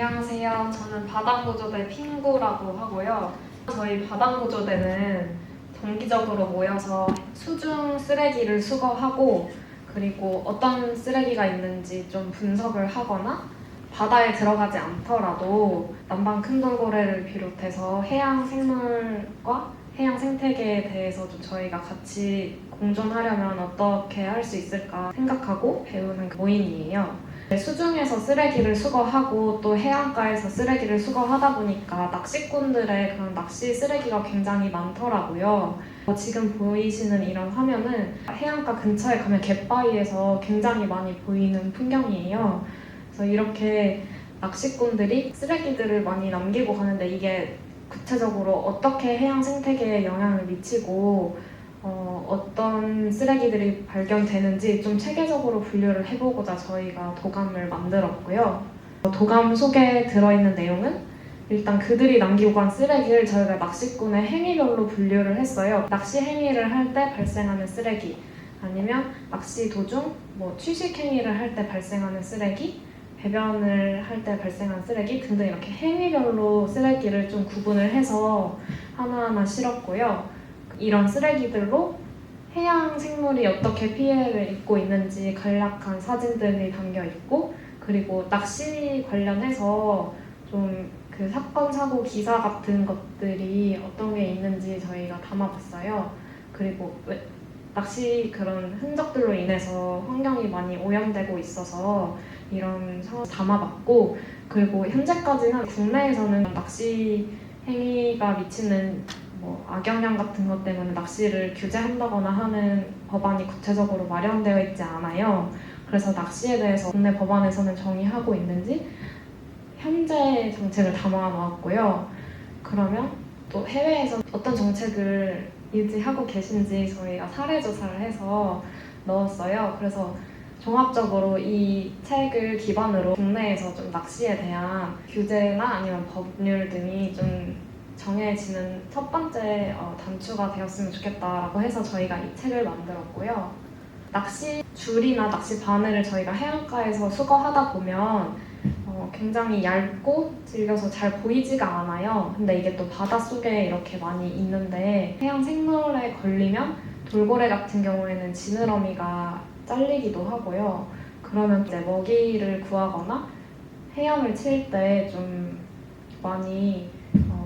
안녕하세요. 저는 바닥구조대 핑구라고 하고요. 저희 바닥구조대는 정기적으로 모여서 수중 쓰레기를 수거하고 그리고 어떤 쓰레기가 있는지 좀 분석을 하거나 바다에 들어가지 않더라도 남방 큰 돌고래를 비롯해서 해양 생물과 해양 생태계에 대해서 좀 저희가 같이 공존하려면 어떻게 할 수 있을까 생각하고 배우는 모임이에요. 수중에서 쓰레기를 수거하고 또 해안가에서 쓰레기를 수거하다 보니까 낚시꾼들의 그런 낚시 쓰레기가 굉장히 많더라고요. 지금 보이시는 이런 화면은 해안가 근처에 가면 갯바위에서 굉장히 많이 보이는 풍경이에요. 그래서 이렇게 낚시꾼들이 쓰레기들을 많이 남기고 가는데 이게 구체적으로 어떻게 해양 생태계에 영향을 미치고 어떤 쓰레기들이 발견되는지 좀 체계적으로 분류를 해보고자 저희가 도감을 만들었고요. 도감 속에 들어있는 내용은 일단 그들이 남기고 간 쓰레기를 저희가 낚시꾼의 행위별로 분류를 했어요. 낚시 행위를 할 때 발생하는 쓰레기, 아니면 낚시 도중 취식 행위를 할 때 발생하는 쓰레기, 배변을 할 때 발생한 쓰레기 등등 이렇게 행위별로 쓰레기를 좀 구분을 해서 하나하나 실었고요. 이런 쓰레기들로 해양 생물이 어떻게 피해를 입고 있는지 간략한 사진들이 담겨 있고, 그리고 낚시 관련해서 좀 그 사건, 사고, 기사 같은 것들이 어떤 게 있는지 저희가 담아봤어요. 그리고 낚시 그런 흔적들로 인해서 환경이 많이 오염되고 있어서 이런 상황을 담아봤고, 그리고 현재까지는 국내에서는 낚시 행위가 미치는 악영향 같은 것 때문에 낚시를 규제한다거나 하는 법안이 구체적으로 마련되어 있지 않아요. 그래서 낚시에 대해서 국내 법안에서는 정의하고 있는지 현재 정책을 담아 놓았고요. 그러면 또 해외에서 어떤 정책을 유지하고 계신지 저희가 사례 조사를 해서 넣었어요. 그래서 종합적으로 이 책을 기반으로 국내에서 좀 낚시에 대한 규제나 아니면 법률 등이 좀 정해지는 첫 번째 단추가 되었으면 좋겠다라고 해서 저희가 이 책을 만들었고요. 낚시 줄이나 낚시 바늘을 저희가 해안가에서 수거하다 보면 굉장히 얇고 질겨서 잘 보이지가 않아요. 근데 이게 또 바닷속에 이렇게 많이 있는데 해양 생물에 걸리면 돌고래 같은 경우에는 지느러미가 잘리기도 하고요. 그러면 이제 먹이를 구하거나 헤엄을 칠 때 좀 많이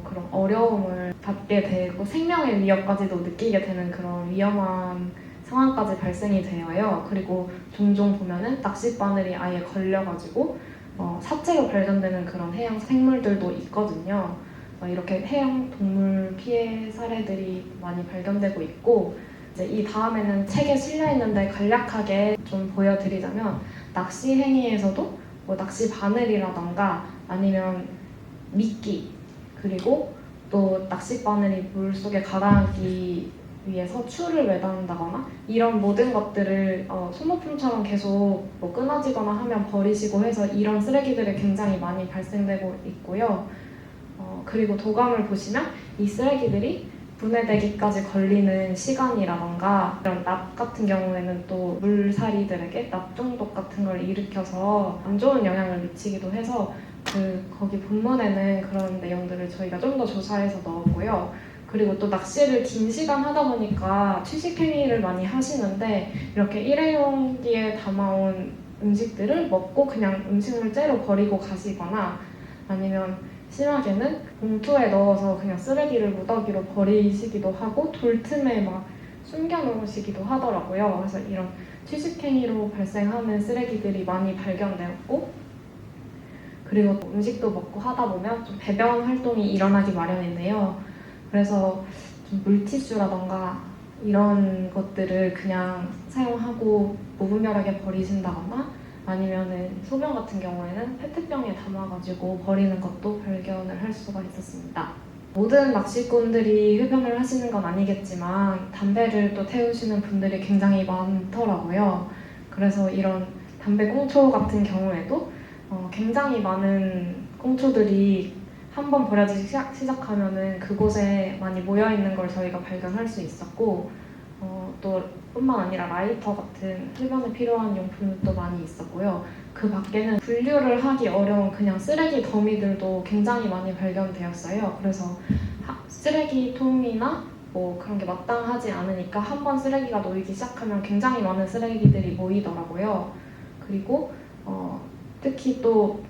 그런 어려움을 받게 되고 생명의 위협까지도 느끼게 되는 그런 위험한 상황까지 발생이 되어요. 그리고 종종 보면은 낚싯바늘이 아예 걸려가지고 사체로 발견되는 그런 해양 생물들도 있거든요. 이렇게 해양 동물 피해 사례들이 많이 발견되고 있고, 이제 이 다음에는 책에 실려 있는데 간략하게 좀 보여드리자면 낚시 행위에서도 낚시 바늘이라던가 아니면 미끼, 그리고 또 낚싯바늘이 물속에 가라앉기 위해서 추를 매단다거나 이런 모든 것들을 소모품처럼 계속 끊어지거나 하면 버리시고 해서 이런 쓰레기들이 굉장히 많이 발생되고 있고요. 그리고 도감을 보시면 이 쓰레기들이 분해되기까지 걸리는 시간이라던가 이런 납 같은 경우에는 또 물살이들에게 납 중독 같은 걸 일으켜서 안 좋은 영향을 미치기도 해서 거기 본문에는 그런 내용들을 저희가 좀 더 조사해서 넣었고요. 그리고 또 낚시를 긴 시간 하다 보니까 취식행위를 많이 하시는데 이렇게 일회용기에 담아온 음식들을 먹고 그냥 음식물 째로 버리고 가시거나 아니면 심하게는 봉투에 넣어서 그냥 쓰레기를 무더기로 버리시기도 하고 돌틈에 막 숨겨놓으시기도 하더라고요. 그래서 이런 취식행위로 발생하는 쓰레기들이 많이 발견되었고, 그리고 음식도 먹고 하다 보면 좀 배변 활동이 일어나기 마련인데요. 그래서 좀 물티슈라던가 이런 것들을 그냥 사용하고 무분별하게 버리신다거나 아니면은 소변 같은 경우에는 페트병에 담아가지고 버리는 것도 발견을 할 수가 있었습니다. 모든 낚시꾼들이 흡연을 하시는 건 아니겠지만 담배를 또 태우시는 분들이 굉장히 많더라고요. 그래서 이런 담배 꽁초 같은 경우에도 굉장히 많은 꽁초들이 한번 버려지기 시작하면은 그곳에 많이 모여있는 걸 저희가 발견할 수 있었고, 또 뿐만 아니라 라이터 같은 흡연에 필요한 용품도 많이 있었고요. 그 밖에는 분류를 하기 어려운 그냥 쓰레기 더미들도 굉장히 많이 발견되었어요. 그래서 쓰레기통이나 뭐 그런 게 마땅하지 않으니까 한 번 쓰레기가 놓이기 시작하면 굉장히 많은 쓰레기들이 모이더라고요. 그리고 특히 또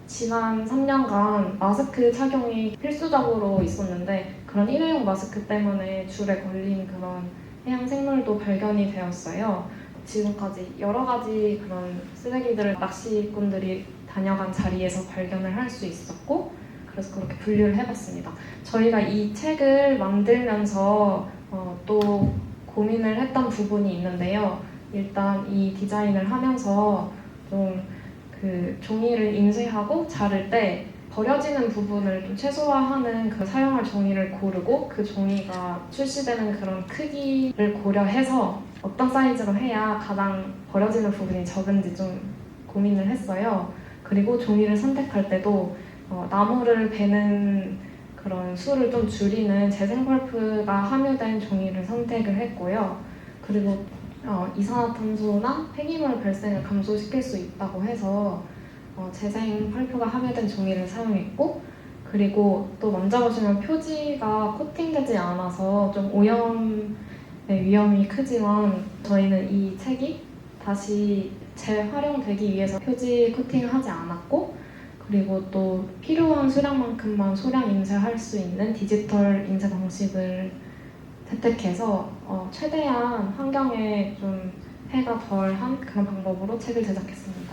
지난 3년간 마스크 착용이 필수적으로 있었는데 그런 일회용 마스크 때문에 줄에 걸린 그런 해양 생물도 발견이 되었어요. 지금까지 여러 가지 그런 쓰레기들을 낚시꾼들이 다녀간 자리에서 발견을 할 수 있었고, 그래서 그렇게 분류를 해봤습니다. 저희가 이 책을 만들면서 또 고민을 했던 부분이 있는데요. 일단 이 디자인을 하면서 좀 그 종이를 인쇄하고 자를 때 버려지는 부분을 좀 최소화하는 그 사용할 종이를 고르고 그 종이가 출시되는 그런 크기를 고려해서 어떤 사이즈로 해야 가장 버려지는 부분이 적은지 좀 고민을 했어요. 그리고 종이를 선택할 때도 나무를 베는 그런 수를 좀 줄이는 재생펄프가 함유된 종이를 선택을 했고요. 그리고 이산화탄소나 폐기물 발생을 감소시킬 수 있다고 해서 재생펄프가 함유된 종이를 사용했고, 그리고 또 만져보시면 표지가 코팅되지 않아서 좀 오염의 위험이 크지만 저희는 이 책이 다시 재활용되기 위해서 표지 코팅을 하지 않았고, 그리고 또 필요한 수량만큼만 소량 인쇄할 수 있는 디지털 인쇄 방식을 채택해서 최대한 환경에 좀 해가 덜한 그런 방법으로 책을 제작했습니다.